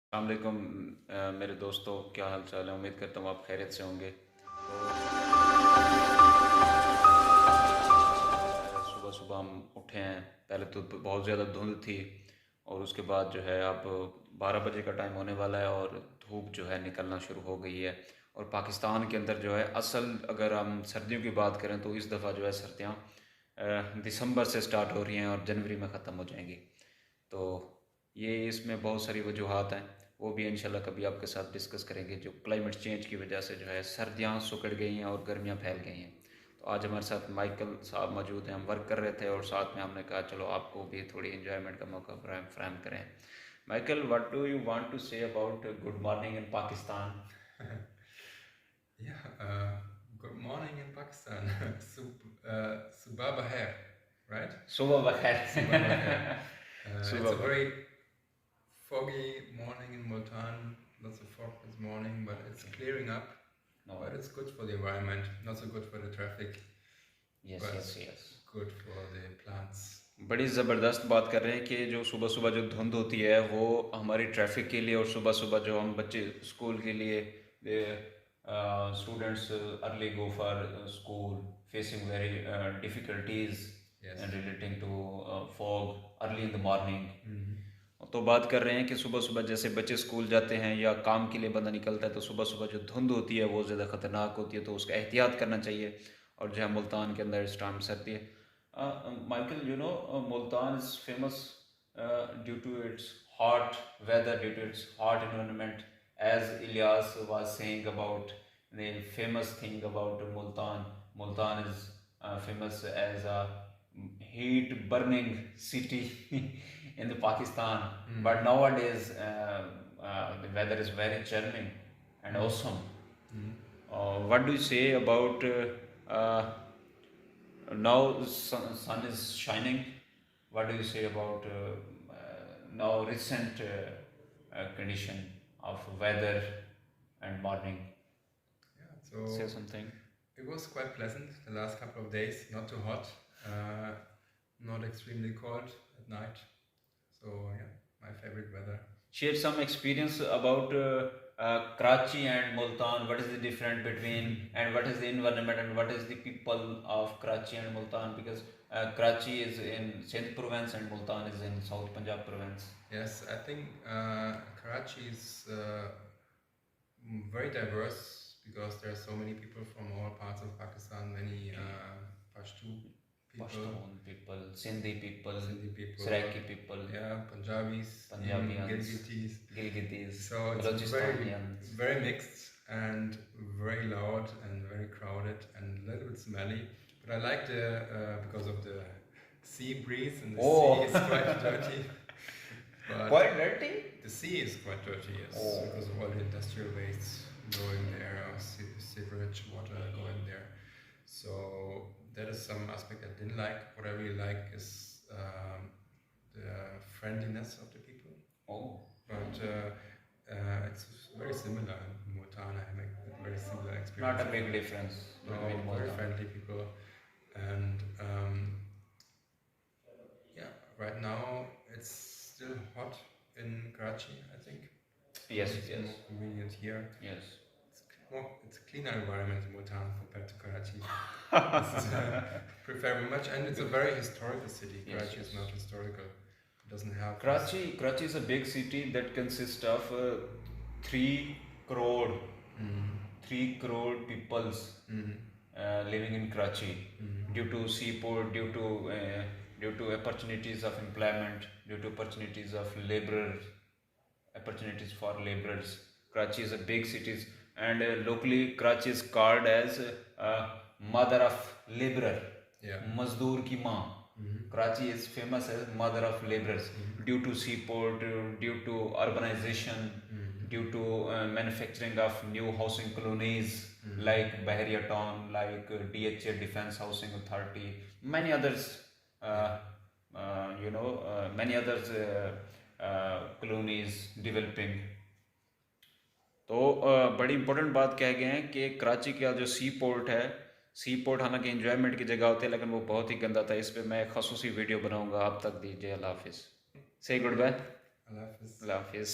अस्सलाम वालेकुम मेरे दोस्तों, क्या हाल चाल है। उम्मीद करता हूँ आप खैरियत से होंगे। सुबह सुबह हम उठे हैं। पहले तो बहुत ज़्यादा धुंध थी और उसके बाद जो है अब 12 बजे का टाइम होने वाला है और धूप जो है निकलना शुरू हो गई है। और पाकिस्तान के अंदर जो है असल अगर हम सर्दियों की बात करें तो इस दफ़ा जो है सर्दियाँ दिसंबर से स्टार्ट हो रही हैं और जनवरी में ख़त्म हो जाएंगी। तो ये इसमें बहुत सारी वजूहात हैं, वो भी इंशाल्लाह कभी आपके साथ डिस्कस करेंगे। जो क्लाइमेट चेंज की वजह से जो है सर्दियाँ सुकड़ गई हैं और गर्मियाँ फैल गई हैं। तो आज हमारे साथ माइकल साहब मौजूद हैं। हम वर्क कर रहे थे और साथ में हमने कहा चलो आपको भी थोड़ी इन्जॉयमेंट का मौका फ्राहम करें। Michael, what do you want to say about good morning in Pakistan? Yeah, good morning in Pakistan. Subah Baher, right? सुबह बखैर। Subah Baher. It's सुबह a बखैर। very foggy morning in Multan. Lots of fog this morning, but it's clearing up. No. But it's good for the environment. Not so good for the traffic, yes but yes yes. good for the plants. बड़ी ज़बरदस्त बात कर रहे हैं कि जो सुबह सुबह जो धुंध होती है वो हमारी ट्रैफिक के लिए, और सुबह सुबह जो हम बच्चे स्कूल के लिए, students early go for school facing very difficulties Yes. And relating to fog early in the morning. Mm-hmm. तो बात कर रहे हैं कि सुबह सुबह जैसे बच्चे स्कूल जाते हैं या काम के लिए बंदा निकलता है तो सुबह सुबह जो धुंध होती है वो ज़्यादा ख़तरनाक होती है, तो उसका एहतियात करना चाहिए। और जो है मुल्तान के अंदर इस टाइम सर्दी है। Michael, you know, Multan is famous due to its hot weather, due to its hot environment. As Ilyas was saying about the famous thing about Multan, Multan is famous as a heat burning city in the Pakistan. But nowadays the weather is very charming and awesome. What do you say about now sun is shining? What do you say about now recent condition of weather and morning? Yeah. So Say something. it was quite pleasant the last couple of days. Not too hot, not extremely cold at night. So yeah, my favorite weather. Share some experience about Karachi and Multan. What is the difference between, and what is the environment, and what is the people of Karachi and Multan? Because Karachi is in Sindh province and Multan is in South Punjab province. Yes, I think Karachi is very diverse because there are so many people from all parts of Pakistan. Many Pashto people, Pashtun people, Sindhi people, Sindhi people, Seraiki people, yeah, Punjabis, Punjabians, Gilgitis. Gilgitis, So it's Balochistan. very mixed and very loud and very crowded and a little bit smelly. But I like the because of the sea breeze, and the sea is quite dirty. But Quite dirty? the sea is quite dirty, yes, Oh. because of all the industrial wastes going there, sewerage water going there. So that is some aspect I didn't like. What I really like is the friendliness of the people. Oh. But it's very similar in Multan. I make a very similar experience. Not a big difference No, between very Multan. friendly people. And yeah, right now it's still hot in Karachi, I think. Yes, It's yes, more convenient here. yes. It's a cleaner environment in Multan compared to Karachi. Prefer very much, and it's a very historical city. Yes, Karachi is yes. not historical. It doesn't have Karachi is a big city that consists of 3 crore, 3 crore peoples living in Karachi. Due to seaport, due to opportunities of employment, due to opportunities of opportunities for laborers. Karachi is a big city, and locally Karachi is called as mother of laborer. Yeah. Mazdoor ki maa. Karachi is famous as mother of laborers due to seaport, due to urbanization, due to manufacturing of new housing colonies like Bahariya Town, like DHA Defense Housing Authority, many others, many others colonies developing. तो बड़ी important बात कह गए हैं कि कराची का जो सी port है, सी पोर्ट हालांकि एंजॉयमेंट की जगह होती है लेकिन वो बहुत ही गंदा था। इस पे मैं एक खसूसी वीडियो बनाऊंगा, आप तक दीजिए। अल्लाह हाफिज़। से गुड बाय। Aleph is अल्लाह हाफिज़।